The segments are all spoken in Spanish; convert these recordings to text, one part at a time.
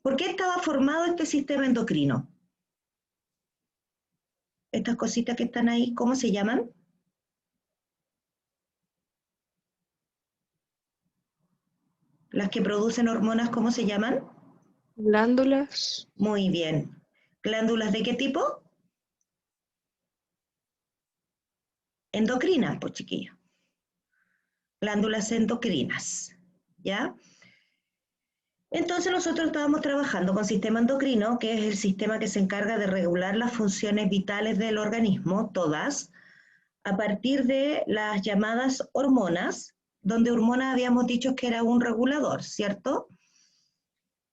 ¿Por qué estaba formado este sistema endocrino? Estas cositas que están ahí, ¿cómo se llaman? Las que producen hormonas, ¿cómo se llaman? Glándulas. Muy bien. ¿Glándulas de qué tipo? Endocrinas, pues chiquillos. Glándulas endocrinas, ¿ya? Entonces nosotros estábamos trabajando con sistema endocrino, que es el sistema que se encarga de regular las funciones vitales del organismo, todas, a partir de las llamadas hormonas, donde hormona habíamos dicho que era un regulador, ¿cierto?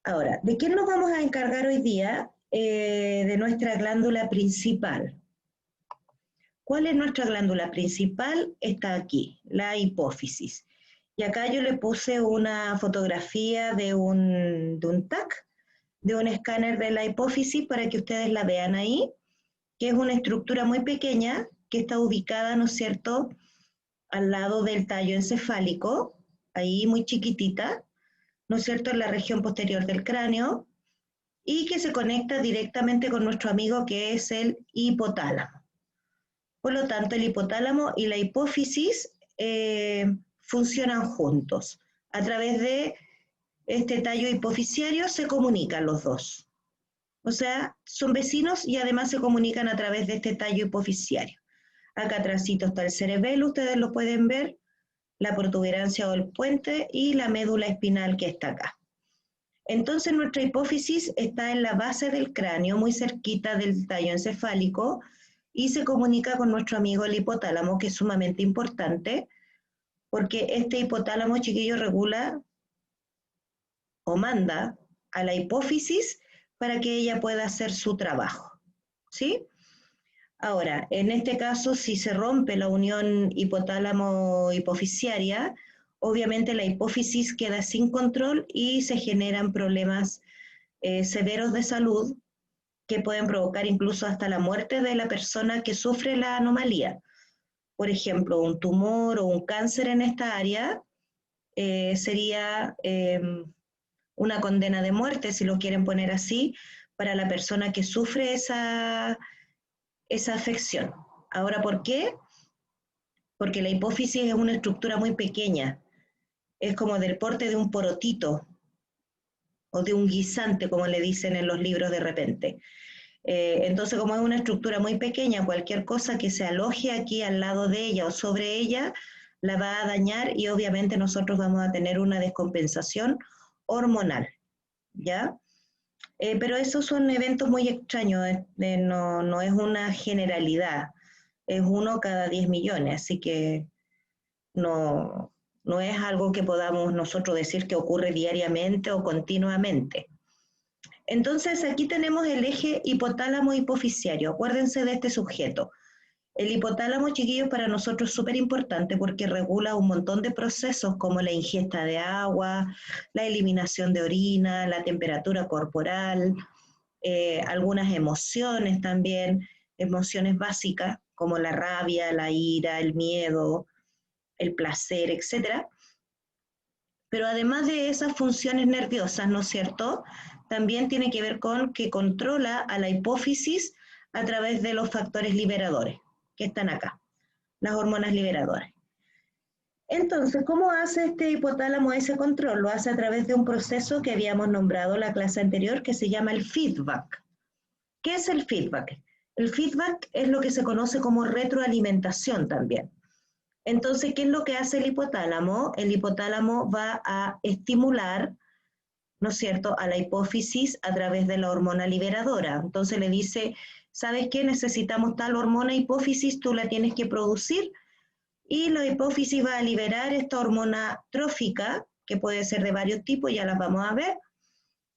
Ahora, ¿de quién nos vamos a encargar hoy día? De nuestra glándula principal. ¿Cuál es nuestra glándula principal? Está aquí, la hipófisis. Y acá yo le puse una fotografía de un TAC, de un escáner de la hipófisis para que ustedes la vean ahí, que es una estructura muy pequeña que está ubicada, ¿no es cierto?, al lado del tallo encefálico, ahí muy chiquitita, ¿no es cierto?, en la región posterior del cráneo, y que se conecta directamente con nuestro amigo que es el hipotálamo. Por lo tanto, el hipotálamo y la hipófisis funcionan juntos. A través de este tallo hipofisiario se comunican los dos. O sea, son vecinos y además se comunican a través de este tallo hipofisiario. Acá atrásito está el cerebelo, ustedes lo pueden ver, la protuberancia o el puente y la médula espinal que está acá. Entonces nuestra hipófisis está en la base del cráneo, muy cerquita del tallo encefálico, y se comunica con nuestro amigo el hipotálamo, que es sumamente importante, porque este hipotálamo, chiquillo, regula o manda a la hipófisis para que ella pueda hacer su trabajo, ¿sí? Ahora, en este caso, si se rompe la unión hipotálamo-hipofisiaria, obviamente la hipófisis queda sin control y se generan problemas severos de salud que pueden provocar incluso hasta la muerte de la persona que sufre la anomalía. Por ejemplo, un tumor o un cáncer en esta área sería una condena de muerte, si lo quieren poner así, para la persona que sufre esa afección. Ahora, ¿por qué? Porque la hipófisis es una estructura muy pequeña, es como del porte de un porotito o de un guisante, como le dicen en los libros de repente. Entonces, como es una estructura muy pequeña, cualquier cosa que se aloje aquí al lado de ella o sobre ella la va a dañar y obviamente nosotros vamos a tener una descompensación hormonal, ¿ya? Pero esos son eventos muy extraños, no es una generalidad, es uno cada 10 millones, así que no es algo que podamos nosotros decir que ocurre diariamente o continuamente. Entonces aquí tenemos el eje hipotálamo-hipofisiario. Acuérdense de este sujeto. El hipotálamo, chiquillos, para nosotros es súper importante porque regula un montón de procesos como la ingesta de agua, la eliminación de orina, la temperatura corporal, algunas emociones también, emociones básicas como la rabia, la ira, el miedo, el placer, etc. Pero además de esas funciones nerviosas, ¿no es cierto?, también tiene que ver con que controla a la hipófisis a través de los factores liberadores que están acá, las hormonas liberadoras. Entonces, ¿cómo hace este hipotálamo ese control? Lo hace a través de un proceso que habíamos nombrado en la clase anterior que se llama el feedback. ¿Qué es el feedback? El feedback es lo que se conoce como retroalimentación también. Entonces, ¿qué es lo que hace el hipotálamo? El hipotálamo va a estimular, ¿no es cierto?, a la hipófisis a través de la hormona liberadora. Entonces le dice, ¿sabes qué? Necesitamos tal hormona hipófisis, tú la tienes que producir, y la hipófisis va a liberar esta hormona trófica, que puede ser de varios tipos, ya las vamos a ver,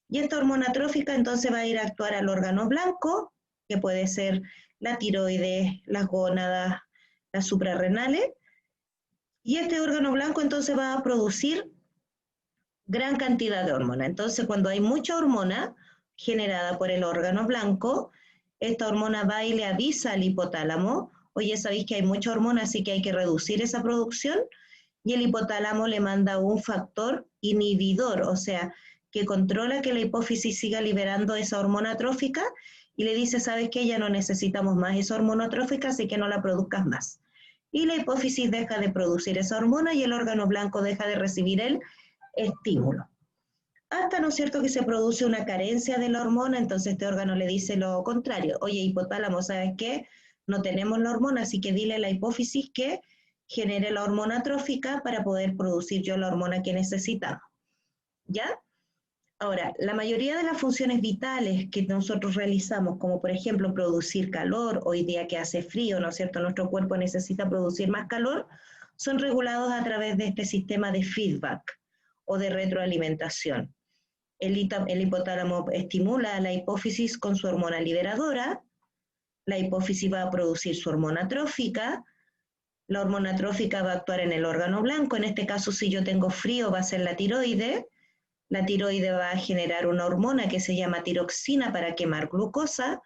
y esta hormona trófica entonces va a ir a actuar al órgano blanco, que puede ser la tiroides, las gónadas, las suprarrenales, y este órgano blanco entonces va a producir gran cantidad de hormona. Entonces, cuando hay mucha hormona generada por el órgano blanco, esta hormona va y le avisa al hipotálamo, oye, sabéis que hay mucha hormona, así que hay que reducir esa producción, y el hipotálamo le manda un factor inhibidor, o sea, que controla que la hipófisis siga liberando esa hormona trófica y le dice, sabes que ya no necesitamos más esa hormona trófica, así que no la produzcas más. Y la hipófisis deja de producir esa hormona y el órgano blanco deja de recibir el estímulo. Hasta, ¿no es cierto?, que se produce una carencia de la hormona, entonces este órgano le dice lo contrario. Oye, hipotálamo, ¿sabes qué? No tenemos la hormona, así que dile a la hipófisis que genere la hormona trófica para poder producir yo la hormona que necesitamos. ¿Ya? Ahora, la mayoría de las funciones vitales que nosotros realizamos, como por ejemplo producir calor, hoy día que hace frío, ¿no es cierto?, nuestro cuerpo necesita producir más calor, son regulados a través de este sistema de feedback o de retroalimentación. El hipotálamo estimula a la hipófisis con su hormona liberadora, la hipófisis va a producir su hormona trófica, la hormona trófica va a actuar en el órgano blanco, en este caso si yo tengo frío va a ser la tiroide va a generar una hormona que se llama tiroxina para quemar glucosa,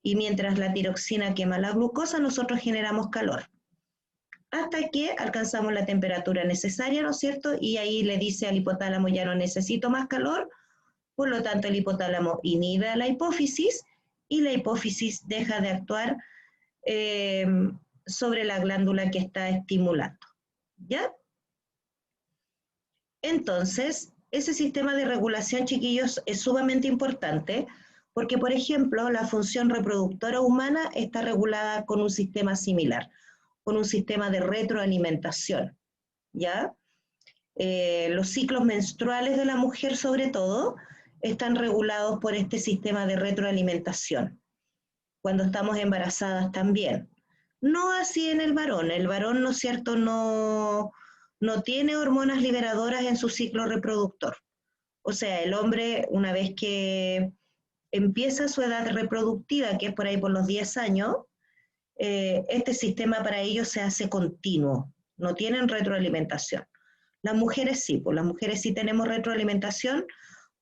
y mientras la tiroxina quema la glucosa, nosotros generamos calor. Hasta que alcanzamos la temperatura necesaria, ¿no es cierto? Y ahí le dice al hipotálamo, ya no necesito más calor, por lo tanto el hipotálamo inhibe a la hipófisis y la hipófisis deja de actuar sobre la glándula que está estimulando. ¿Ya? Entonces, ese sistema de regulación, chiquillos, es sumamente importante porque, por ejemplo, la función reproductora humana está regulada con un sistema similar, con un sistema de retroalimentación, ¿ya? Los ciclos menstruales de la mujer, sobre todo, están regulados por este sistema de retroalimentación. Cuando estamos embarazadas también. No así en el varón, ¿no es cierto?, no tiene hormonas liberadoras en su ciclo reproductor. O sea, el hombre, una vez que empieza su edad reproductiva, que es por ahí por los 10 años, este sistema para ellos se hace continuo, no tienen retroalimentación. Las mujeres sí, pues las mujeres sí tenemos retroalimentación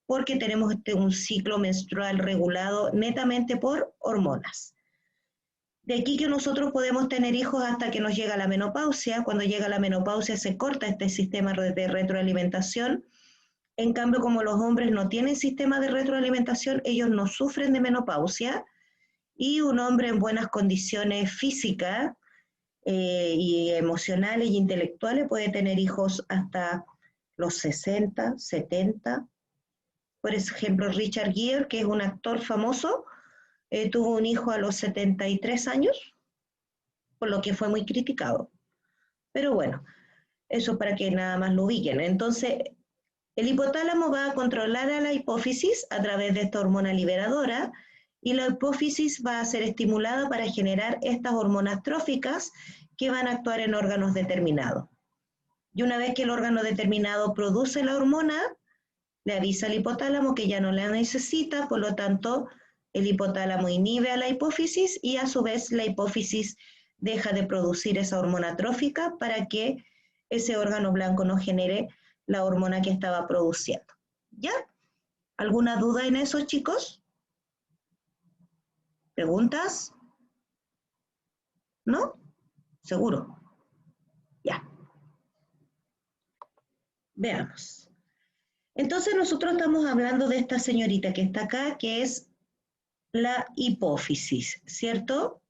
porque tenemos un ciclo menstrual regulado netamente por hormonas. De aquí que nosotros podemos tener hijos hasta que nos llega la menopausia. Cuando llega la menopausia se corta este sistema de retroalimentación. En cambio, como los hombres no tienen sistema de retroalimentación, ellos no sufren de menopausia, y un hombre en buenas condiciones físicas y emocionales y intelectuales puede tener hijos hasta los 60, 70. Por ejemplo, Richard Gere, que es un actor famoso, tuvo un hijo a los 73 años, por lo que fue muy criticado. Pero bueno, eso para que nada más lo ubiquen. Entonces, el hipotálamo va a controlar a la hipófisis a través de esta hormona liberadora, y la hipófisis va a ser estimulada para generar estas hormonas tróficas que van a actuar en órganos determinados. Y una vez que el órgano determinado produce la hormona, le avisa al hipotálamo que ya no la necesita, por lo tanto, el hipotálamo inhibe a la hipófisis y a su vez la hipófisis deja de producir esa hormona trófica para que ese órgano blanco no genere la hormona que estaba produciendo. ¿Ya? ¿Alguna duda en eso, chicos? ¿Preguntas? ¿No? ¿Seguro? Ya. Veamos. Entonces nosotros estamos hablando de esta señorita que está acá, que es la hipófisis, ¿cierto?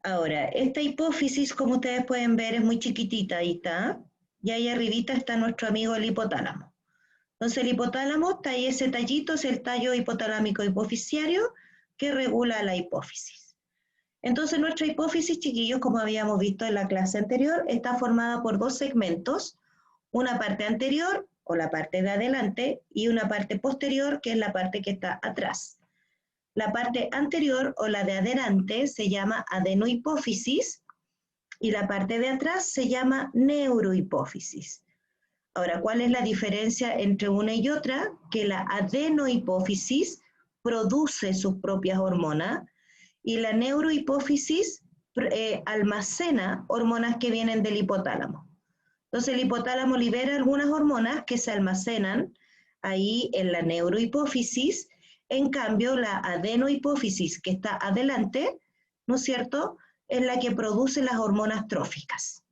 Ahora, esta hipófisis, como ustedes pueden ver, es muy chiquitita, ahí está, y ahí arribita está nuestro amigo el hipotálamo. Entonces el hipotálamo está ahí, ese tallito es el tallo hipotalámico hipofisiario que regula la hipófisis. Entonces nuestra hipófisis, chiquillos, como habíamos visto en la clase anterior, está formada por dos segmentos, una parte anterior o la parte de adelante y una parte posterior, que es la parte que está atrás. La parte anterior o la de adelante se llama adenohipófisis y la parte de atrás se llama neurohipófisis. Ahora, ¿cuál es la diferencia entre una y otra? Que la adenohipófisis produce sus propias hormonas y la neurohipófisis almacena hormonas que vienen del hipotálamo. Entonces el hipotálamo libera algunas hormonas que se almacenan ahí en la neurohipófisis. En cambio, la adenohipófisis que está adelante, ¿no es cierto?, es la que produce las hormonas tróficas.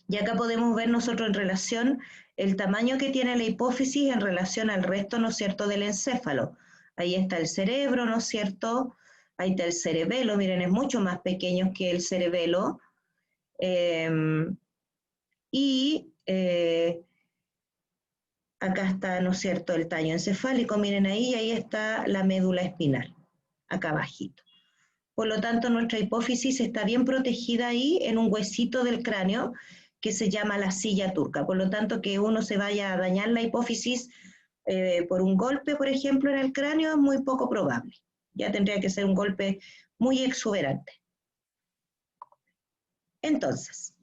Y acá podemos ver nosotros en relación el tamaño que tiene la hipófisis en relación al resto, ¿no es cierto?, del encéfalo. Ahí está el cerebro, ¿no es cierto? Ahí está el cerebelo, miren, es mucho más pequeño que el cerebelo. Y acá está, ¿no es cierto?, el tallo encefálico, miren ahí está la médula espinal, acá abajito. Por lo tanto, nuestra hipófisis está bien protegida ahí en un huesito del cráneo que se llama la silla turca. Por lo tanto, que uno se vaya a dañar la hipófisis por un golpe, por ejemplo, en el cráneo es muy poco probable. Ya tendría que ser un golpe muy exuberante. Entonces,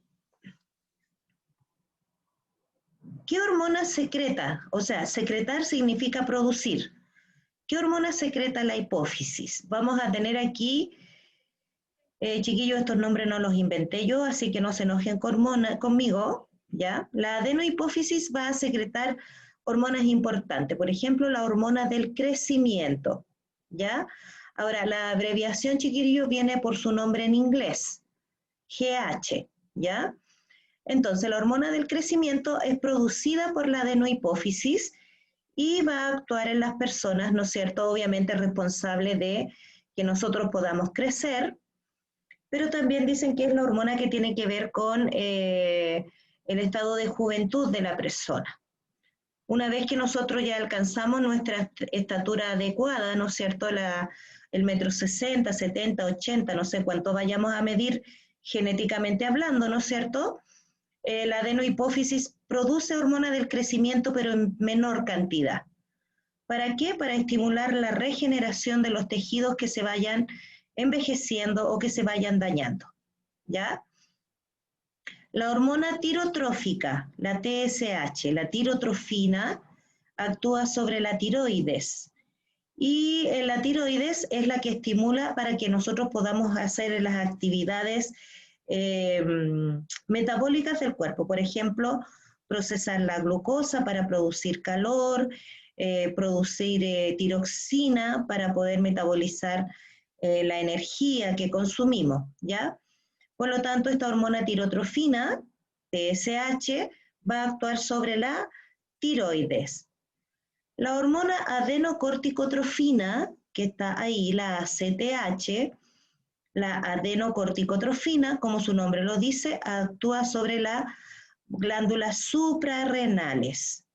¿qué hormona secreta? O sea, secretar significa producir. ¿Qué hormona secreta la hipófisis? Vamos a tener aquí, chiquillos, estos nombres no los inventé yo, así que no se enojen conmigo, ¿ya? La adenohipófisis va a secretar hormonas importantes, por ejemplo, la hormona del crecimiento, ¿ya? Ahora, la abreviación, chiquillos, viene por su nombre en inglés, GH, ¿ya? Entonces, la hormona del crecimiento es producida por la adenohipófisis y va a actuar en las personas, ¿no es cierto? Obviamente responsable de que nosotros podamos crecer, pero también dicen que es la hormona que tiene que ver con el estado de juventud de la persona. Una vez que nosotros ya alcanzamos nuestra estatura adecuada, ¿no es cierto? El 1,60 m, 70, 80, no sé cuánto vayamos a medir genéticamente hablando, ¿no es cierto? La adenohipófisis produce hormona del crecimiento, pero en menor cantidad. ¿Para qué? Para estimular la regeneración de los tejidos que se vayan envejeciendo o que se vayan dañando, ¿ya? La hormona tirotrófica, la TSH, la tirotrofina, actúa sobre la tiroides. Y la tiroides es la que estimula para que nosotros podamos hacer las actividades metabólicas del cuerpo. Por ejemplo, procesar la glucosa para producir calor, producir tiroxina para poder metabolizar la energía que consumimos, ¿ya? Por lo tanto, esta hormona tirotrofina, TSH, va a actuar sobre la tiroides. La hormona adenocorticotrofina, que está ahí, la ACTH, la adenocorticotrofina, como su nombre lo dice, actúa sobre las glándulas suprarrenales.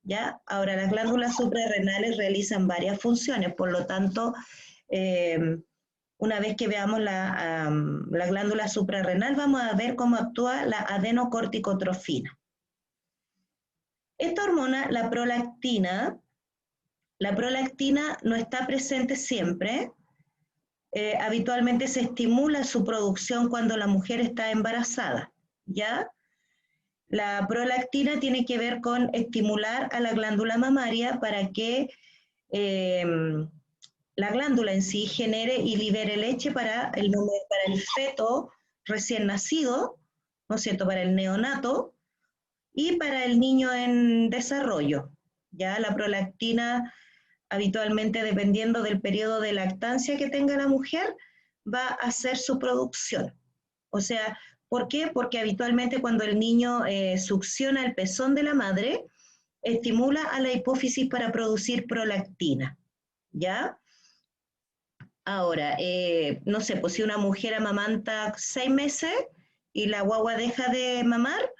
¿Ya? Ahora, las glándulas suprarrenales realizan varias funciones, por lo tanto, una vez que veamos la glándula suprarrenal, vamos a ver cómo actúa la adenocorticotrofina. Esta hormona, la prolactina no está presente siempre. Habitualmente se estimula su producción cuando la mujer está embarazada, ¿ya? La prolactina tiene que ver con estimular a la glándula mamaria para que la glándula en sí genere y libere leche para el feto recién nacido, ¿no es cierto?, para el neonato y para el niño en desarrollo. Ya la prolactina, habitualmente dependiendo del periodo de lactancia que tenga la mujer, va a hacer su producción. O sea, ¿por qué? Porque habitualmente cuando el niño succiona el pezón de la madre, estimula a la hipófisis para producir prolactina, ¿ya? Ahora, no sé, pues si una mujer amamanta 6 meses y la guagua deja de mamar,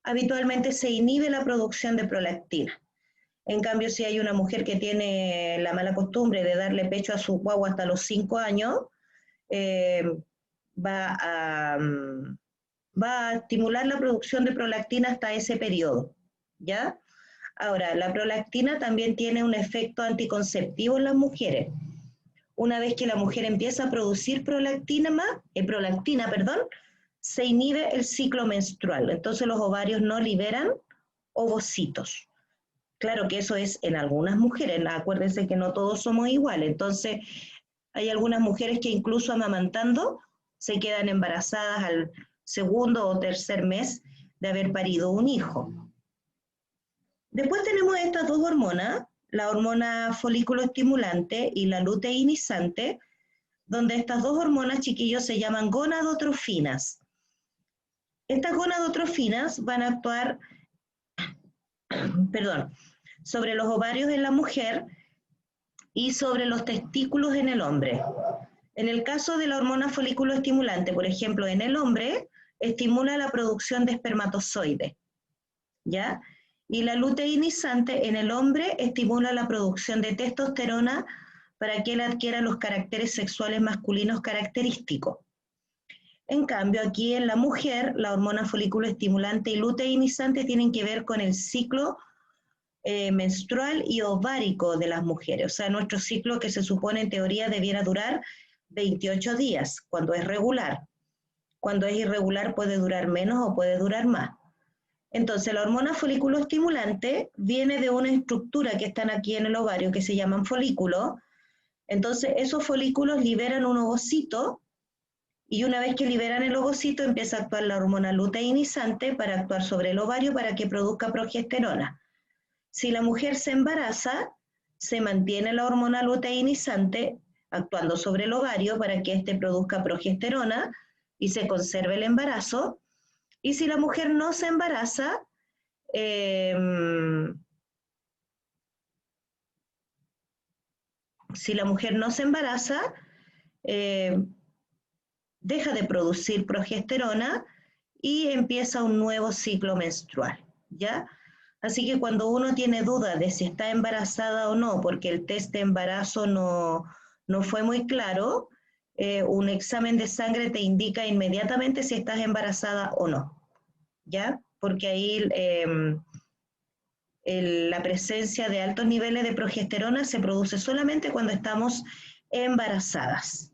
habitualmente se inhibe la producción de prolactina. En cambio, si hay una mujer que tiene la mala costumbre de darle pecho a su guagua hasta los 5 años, va a estimular la producción de prolactina hasta ese periodo, ¿ya? Ahora, la prolactina también tiene un efecto anticonceptivo en las mujeres. Una vez que la mujer empieza a producir prolactina, se inhibe el ciclo menstrual. Entonces los ovarios no liberan ovocitos. Claro que eso es en algunas mujeres, acuérdense que no todos somos iguales. Entonces hay algunas mujeres que incluso amamantando se quedan embarazadas al segundo o tercer mes de haber parido un hijo. Después tenemos estas dos hormonas, la hormona folículo estimulante y la luteinizante, donde estas dos hormonas, chiquillos, se llaman gonadotrofinas. Estas gonadotrofinas van a actuar perdón, sobre los ovarios en la mujer y sobre los testículos en el hombre. En el caso de la hormona folículo estimulante, por ejemplo, en el hombre, estimula la producción de espermatozoides, ¿ya? Y la luteinizante en el hombre estimula la producción de testosterona para que él adquiera los caracteres sexuales masculinos característicos. En cambio, aquí en la mujer, la hormona folículo estimulante y luteinizante tienen que ver con el ciclo menstrual y ovárico de las mujeres. O sea, nuestro ciclo que se supone en teoría debiera durar 28 días, cuando es regular. Cuando es irregular puede durar menos o puede durar más. Entonces, la hormona folículo estimulante viene de una estructura que están aquí en el ovario que se llaman folículos. Entonces, esos folículos liberan un ovocito y una vez que liberan el ovocito empieza a actuar la hormona luteinizante para actuar sobre el ovario para que produzca progesterona. Si la mujer se embaraza, se mantiene la hormona luteinizante actuando sobre el ovario para que éste produzca progesterona y se conserve el embarazo. Y si la mujer no se embaraza, deja de producir progesterona y empieza un nuevo ciclo menstrual, ¿ya? Así que cuando uno tiene duda de si está embarazada o no, porque el test de embarazo no fue muy claro, un examen de sangre te indica inmediatamente si estás embarazada o no, ¿ya? Porque ahí la presencia de altos niveles de progesterona se produce solamente cuando estamos embarazadas.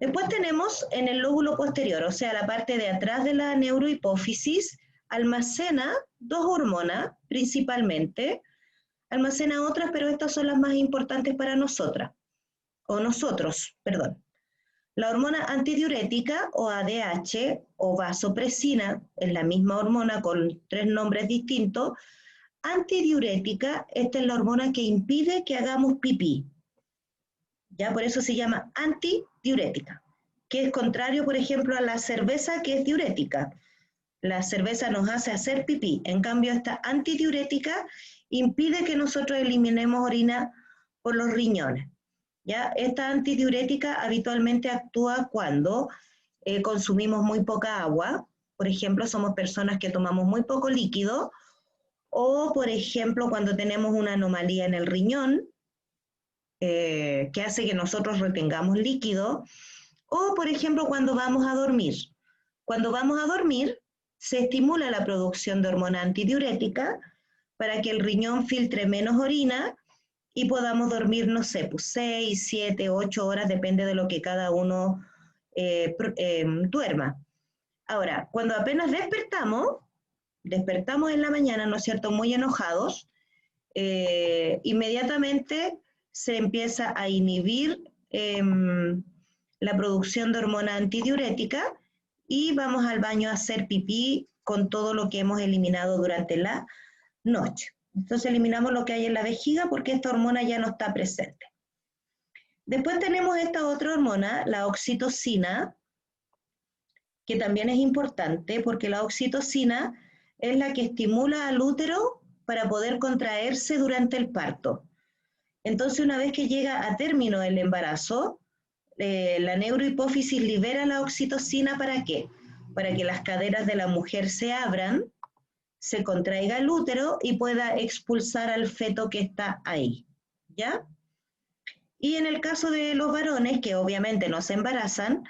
Después tenemos en el lóbulo posterior, o sea, la parte de atrás de la neurohipófisis, almacena dos hormonas principalmente, almacena otras, pero estas son las más importantes para nosotros, perdón. La hormona antidiurética o ADH o vasopresina, es la misma hormona con 3 nombres distintos. Antidiurética, esta es la hormona que impide que hagamos pipí. Ya por eso se llama antidiurética, que es contrario, por ejemplo, a la cerveza, que es diurética. La cerveza nos hace hacer pipí, en cambio esta antidiurética impide que nosotros eliminemos orina por los riñones. ¿Ya? Esta antidiurética habitualmente actúa cuando consumimos muy poca agua, por ejemplo, somos personas que tomamos muy poco líquido, o por ejemplo, cuando tenemos una anomalía en el riñón, que hace que nosotros retengamos líquido, o por ejemplo, cuando vamos a dormir. Cuando vamos a dormir, se estimula la producción de hormona antidiurética para que el riñón filtre menos orina y podamos dormir, no sé, pues 6, 7, 8 horas, depende de lo que cada uno duerma. Ahora, cuando apenas despertamos en la mañana, ¿no es cierto?, muy enojados, inmediatamente se empieza a inhibir la producción de hormona antidiurética y vamos al baño a hacer pipí con todo lo que hemos eliminado durante la noche. Entonces eliminamos lo que hay en la vejiga porque esta hormona ya no está presente. Después tenemos esta otra hormona, la oxitocina, que también es importante porque la oxitocina es la que estimula al útero para poder contraerse durante el parto. Entonces, una vez que llega a término el embarazo, la neurohipófisis libera la oxitocina, ¿para qué? Para que las caderas de la mujer se abran, se contraiga el útero y pueda expulsar al feto que está ahí, ¿ya? Y en el caso de los varones, que obviamente no se embarazan,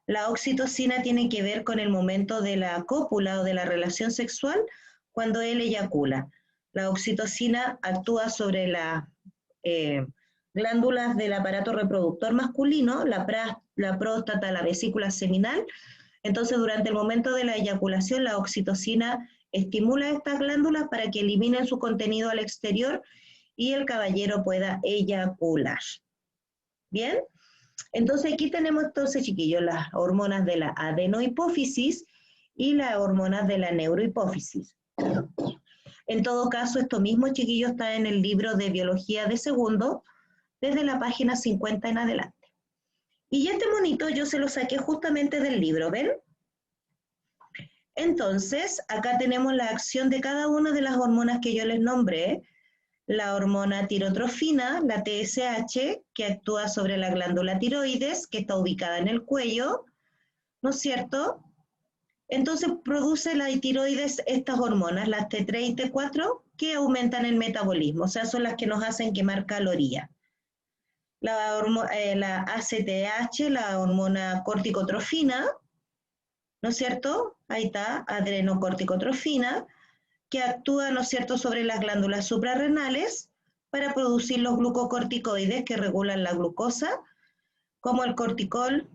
la oxitocina tiene que ver con el momento de la cópula o de la relación sexual cuando él eyacula. La oxitocina actúa sobre las glándulas del aparato reproductor masculino, la próstata, la vesícula seminal. Entonces, durante el momento de la eyaculación, la oxitocina estimula estas glándulas para que eliminen su contenido al exterior y el caballero pueda eyacular. ¿Bien? Entonces aquí tenemos entonces, chiquillos, las hormonas de la adenohipófisis y las hormonas de la neurohipófisis. En todo caso, esto mismo, chiquillos, está en el libro de biología de segundo, desde la página 50 en adelante. Y este monito yo se lo saqué justamente del libro, ¿ven? Entonces, acá tenemos la acción de cada una de las hormonas que yo les nombré. La hormona tirotrofina, la TSH, que actúa sobre la glándula tiroides, que está ubicada en el cuello, ¿no es cierto? Entonces produce la tiroides estas hormonas, las T3 y T4, que aumentan el metabolismo, o sea, son las que nos hacen quemar calorías. La ACTH, la hormona corticotrofina, ¿no es cierto? Ahí está, adrenocorticotrofina, que actúa, ¿no es cierto?, sobre las glándulas suprarrenales para producir los glucocorticoides que regulan la glucosa, como el cortisol,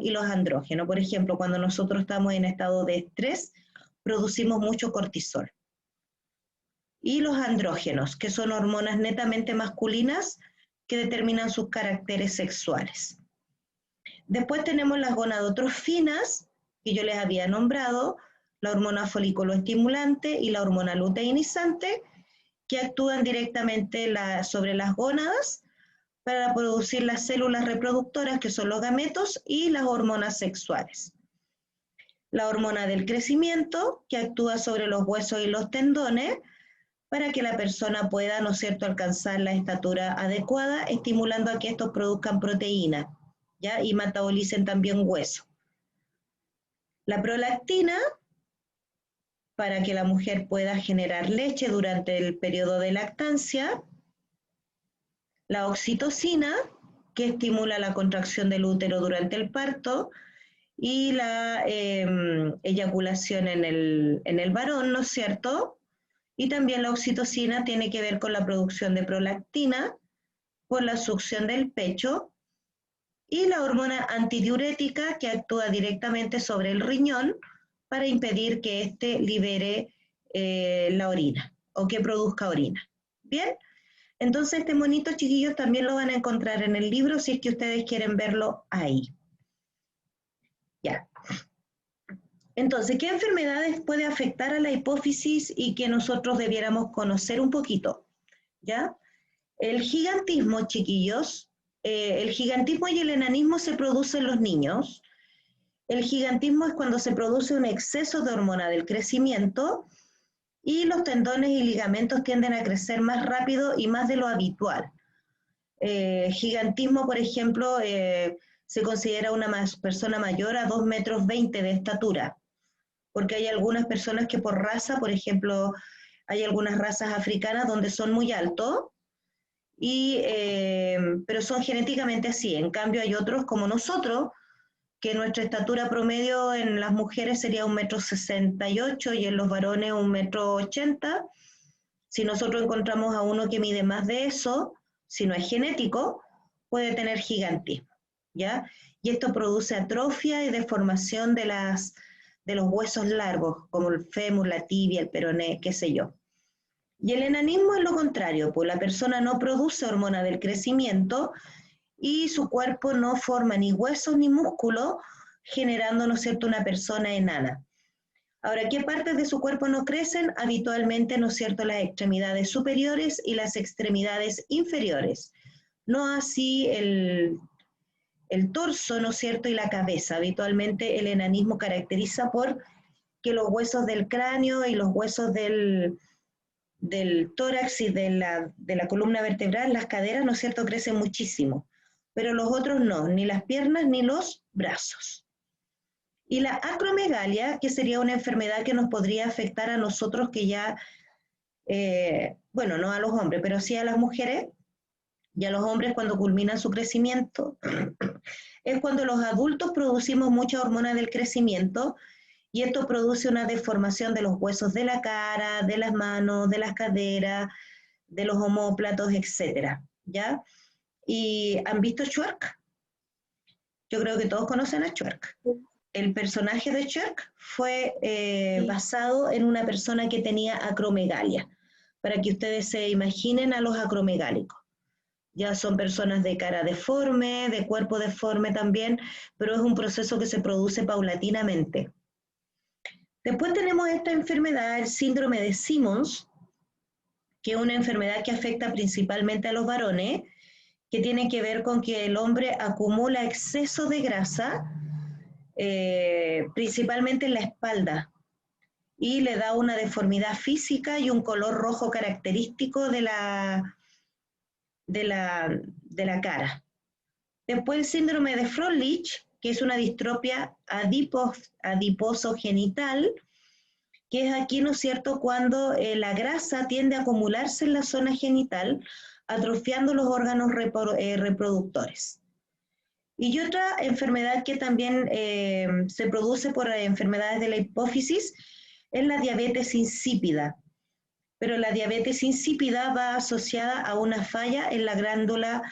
y los andrógenos. Por ejemplo, cuando nosotros estamos en estado de estrés, producimos mucho cortisol. Y los andrógenos, que son hormonas netamente masculinas que determinan sus caracteres sexuales. Después tenemos las gonadotrofinas, que yo les había nombrado, la hormona folículo estimulante y la hormona luteinizante, que actúan directamente sobre las gónadas para producir las células reproductoras, que son los gametos, y las hormonas sexuales. La hormona del crecimiento, que actúa sobre los huesos y los tendones, para que la persona pueda, ¿no es cierto?, alcanzar la estatura adecuada, estimulando a que estos produzcan proteína, ¿ya? Y metabolicen también hueso. La prolactina, para que la mujer pueda generar leche durante el periodo de lactancia. La oxitocina, que estimula la contracción del útero durante el parto, y la eyaculación en el varón, ¿no es cierto? Y también la oxitocina tiene que ver con la producción de prolactina por la succión del pecho, y la hormona antidiurética, que actúa directamente sobre el riñón para impedir que éste libere la orina o que produzca orina. ¿Bien? Entonces este monito, chiquillos, también lo van a encontrar en el libro si es que ustedes quieren verlo ahí. Ya. Entonces, ¿qué enfermedades puede afectar a la hipófisis y que nosotros debiéramos conocer un poquito? ¿Ya? El gigantismo, chiquillos, el gigantismo y el enanismo se producen en los niños. El gigantismo es cuando se produce un exceso de hormona del crecimiento y los tendones y ligamentos tienden a crecer más rápido y más de lo habitual. Gigantismo, por ejemplo, se considera una persona mayor a 2,20 metros de estatura, porque hay algunas personas que por raza, por ejemplo, hay algunas razas africanas donde son muy altos, pero son genéticamente así. En cambio hay otros como nosotros, que nuestra estatura promedio en las mujeres sería 1,68 m y en los varones 1,80 m. Si nosotros encontramos a uno que mide más de eso, si no es genético, puede tener gigantismo, ¿ya? Y esto produce atrofia y deformación de los huesos largos, como el fémur, la tibia, el peroné, qué sé yo. Y el enanismo es lo contrario, pues la persona no produce hormona del crecimiento y su cuerpo no forma ni huesos ni músculo, generando, ¿no es cierto?, una persona enana. Ahora, ¿qué partes de su cuerpo no crecen? Habitualmente, ¿no es cierto?, las extremidades superiores y las extremidades inferiores. No así el torso, ¿no es cierto?, y la cabeza. Habitualmente el enanismo caracteriza por que los huesos del cráneo y los huesos del tórax y de la columna vertebral, las caderas, ¿no es cierto?, crecen muchísimo. Pero los otros no, ni las piernas ni los brazos. Y la acromegalia, que sería una enfermedad que nos podría afectar a nosotros que ya, bueno, no a los hombres, pero sí a las mujeres y a los hombres cuando culminan su crecimiento, es cuando los adultos producimos mucha hormona del crecimiento y esto produce una deformación de los huesos de la cara, de las manos, de las caderas, de los omóplatos, etcétera, ¿ya? ¿Y han visto Shrek? Yo creo que todos conocen a Shrek. El personaje de Shrek fue basado en una persona que tenía acromegalia, para que ustedes se imaginen a los acromegálicos. Ya son personas de cara deforme, de cuerpo deforme también, pero es un proceso que se produce paulatinamente. Después tenemos esta enfermedad, el síndrome de Simmons, que es una enfermedad que afecta principalmente a los varones, que tiene que ver con que el hombre acumula exceso de grasa principalmente en la espalda, y le da una deformidad física y un color rojo característico de la cara. Después el síndrome de Froelich, que es una distrofia adiposo-genital, que es aquí, ¿no es cierto?, cuando la grasa tiende a acumularse en la zona genital, atrofiando los órganos reproductores. Y otra enfermedad que también se produce por enfermedades de la hipófisis es la diabetes insípida. Pero la diabetes insípida va asociada a una falla en la glándula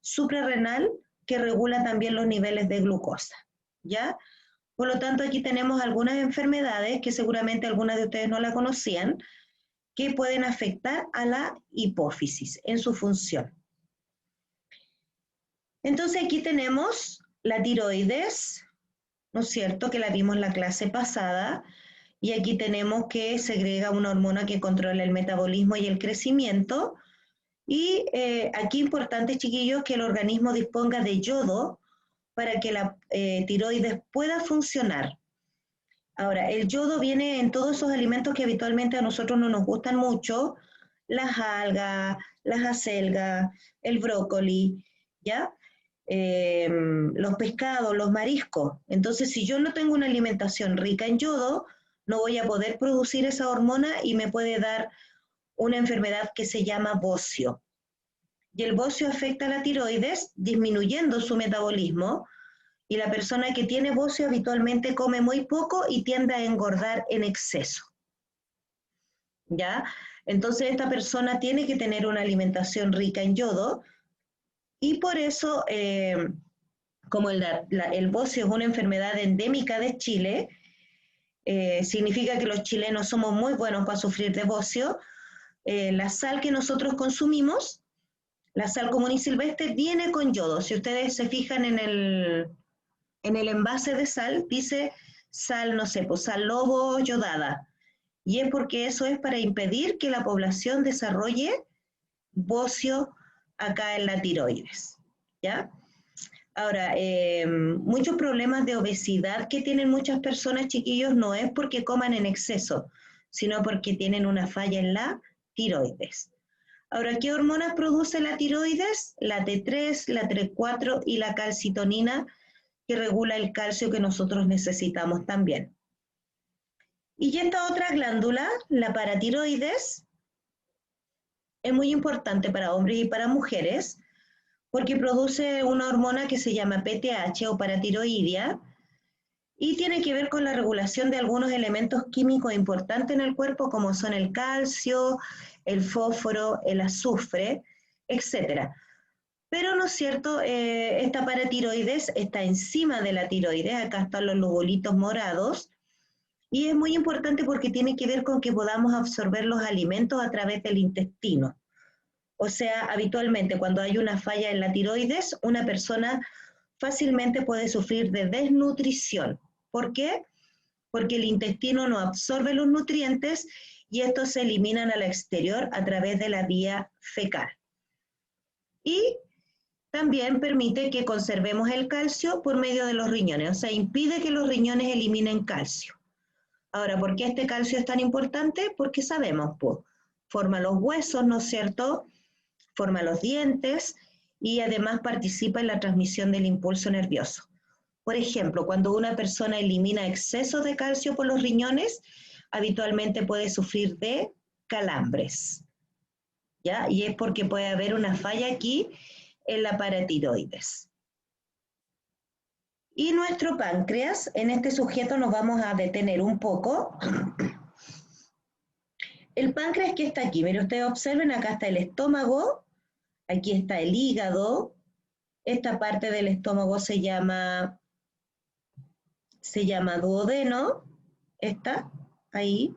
suprarrenal que regula también los niveles de glucosa, ¿ya? Por lo tanto, aquí tenemos algunas enfermedades que seguramente algunas de ustedes no la conocían, que pueden afectar a la hipófisis en su función. Entonces aquí tenemos la tiroides, ¿no es cierto?, que la vimos en la clase pasada, y aquí tenemos que segrega una hormona que controla el metabolismo y el crecimiento, y aquí importante, chiquillos, que el organismo disponga de yodo para que la tiroides pueda funcionar. Ahora, el yodo viene en todos esos alimentos que habitualmente a nosotros no nos gustan mucho, las algas, las acelgas, el brócoli, ¿ya? Los pescados, los mariscos. Entonces, si yo no tengo una alimentación rica en yodo, no voy a poder producir esa hormona y me puede dar una enfermedad que se llama bocio. Y el bocio afecta a la tiroides, disminuyendo su metabolismo, y la persona que tiene bocio habitualmente come muy poco y tiende a engordar en exceso. ¿Ya? Entonces esta persona tiene que tener una alimentación rica en yodo, y por eso, como el bocio es una enfermedad endémica de Chile, significa que los chilenos somos muy buenos para sufrir de bocio. La sal que nosotros consumimos, la sal común y silvestre, viene con yodo. Si ustedes se fijan en el envase de sal, dice sal, no sé, pues sal lobo yodada. Y es porque eso es para impedir que la población desarrolle bocio acá en la tiroides, ¿ya? Ahora, muchos problemas de obesidad que tienen muchas personas, chiquillos, no es porque coman en exceso, sino porque tienen una falla en la tiroides. Ahora, ¿qué hormonas produce la tiroides? La T3, la T4 y la calcitonina, que regula el calcio que nosotros necesitamos también. Y esta otra glándula, la paratiroides, es muy importante para hombres y para mujeres, porque produce una hormona que se llama PTH o paratiroidea, y tiene que ver con la regulación de algunos elementos químicos importantes en el cuerpo, como son el calcio, el fósforo, el azufre, etc. Pero no es cierto, esta paratiroides está encima de la tiroides, acá están los lobulitos morados, y es muy importante porque tiene que ver con que podamos absorber los alimentos a través del intestino. O sea, habitualmente cuando hay una falla en la tiroides, una persona fácilmente puede sufrir de desnutrición. ¿Por qué? Porque el intestino no absorbe los nutrientes y estos se eliminan al exterior a través de la vía fecal. Y también permite que conservemos el calcio por medio de los riñones, o sea, impide que los riñones eliminen calcio. Ahora, ¿por qué este calcio es tan importante? Porque sabemos, pues, forma los huesos, ¿no es cierto?, forma los dientes y además participa en la transmisión del impulso nervioso. Por ejemplo, cuando una persona elimina exceso de calcio por los riñones, habitualmente puede sufrir de calambres, ¿ya? Y es porque puede haber una falla aquí en la paratiroides. Y nuestro páncreas, en este sujeto nos vamos a detener un poco. El páncreas que está aquí, miren, ustedes observen, acá está el estómago, aquí está el hígado, esta parte del estómago se llama duodeno, esta, ahí,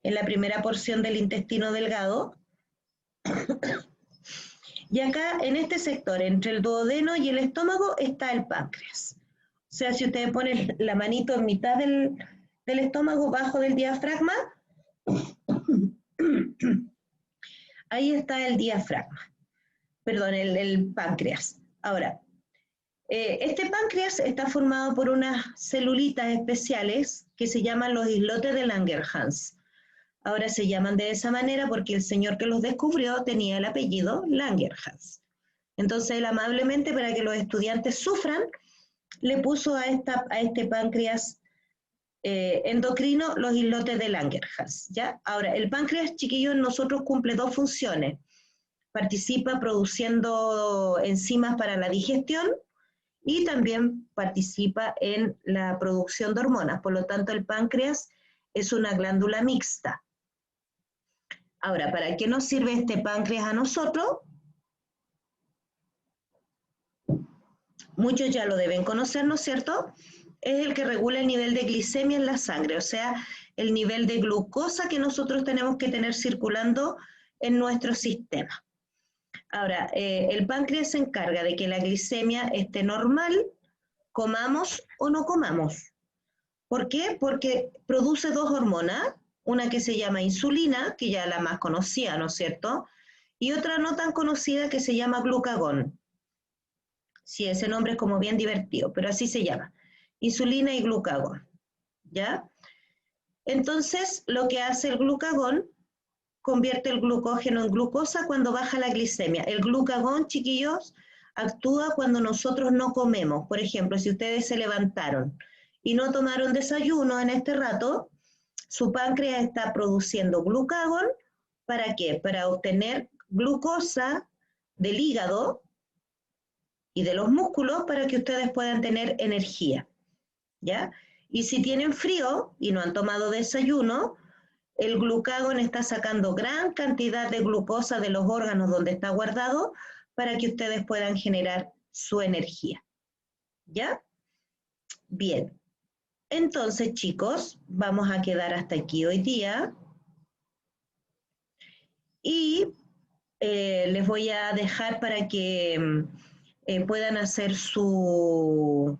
en la primera porción del intestino delgado. Y acá, en este sector, entre el duodeno y el estómago, está el páncreas. O sea, si ustedes ponen la manito en mitad del estómago, bajo del diafragma, ahí está el diafragma, perdón, el páncreas. Ahora, Este páncreas está formado por unas celulitas especiales que se llaman los islotes de Langerhans. Ahora se llaman de esa manera porque el señor que los descubrió tenía el apellido Langerhans. Entonces él amablemente, para que los estudiantes sufran, le puso a este páncreas endocrino los islotes de Langerhans, ¿ya? Ahora, el páncreas, chiquillo, en nosotros cumple dos funciones. Participa produciendo enzimas para la digestión y también participa en la producción de hormonas. Por lo tanto, el páncreas es una glándula mixta. Ahora, ¿para qué nos sirve este páncreas a nosotros? Muchos ya lo deben conocer, ¿no es cierto? Es el que regula el nivel de glicemia en la sangre, o sea, el nivel de glucosa que nosotros tenemos que tener circulando en nuestro sistema. Ahora, el páncreas se encarga de que la glicemia esté normal, comamos o no comamos. ¿Por qué? Porque produce dos hormonas, una que se llama insulina, que ya es la más conocida, ¿no es cierto? Y otra no tan conocida que se llama glucagón. Sí, ese nombre es como bien divertido, pero así se llama. Insulina y glucagón, ¿ya? Entonces, lo que hace el glucagón, convierte el glucógeno en glucosa cuando baja la glicemia. El glucagón, chiquillos, actúa cuando nosotros no comemos. Por ejemplo, si ustedes se levantaron y no tomaron desayuno en este rato, su páncreas está produciendo glucagón. ¿Para qué? Para obtener glucosa del hígado y de los músculos para que ustedes puedan tener energía, ¿ya? Y si tienen frío y no han tomado desayuno, el glucagón está sacando gran cantidad de glucosa de los órganos donde está guardado para que ustedes puedan generar su energía, ¿ya? Bien, entonces chicos, vamos a quedar hasta aquí hoy día y les voy a dejar para que puedan hacer su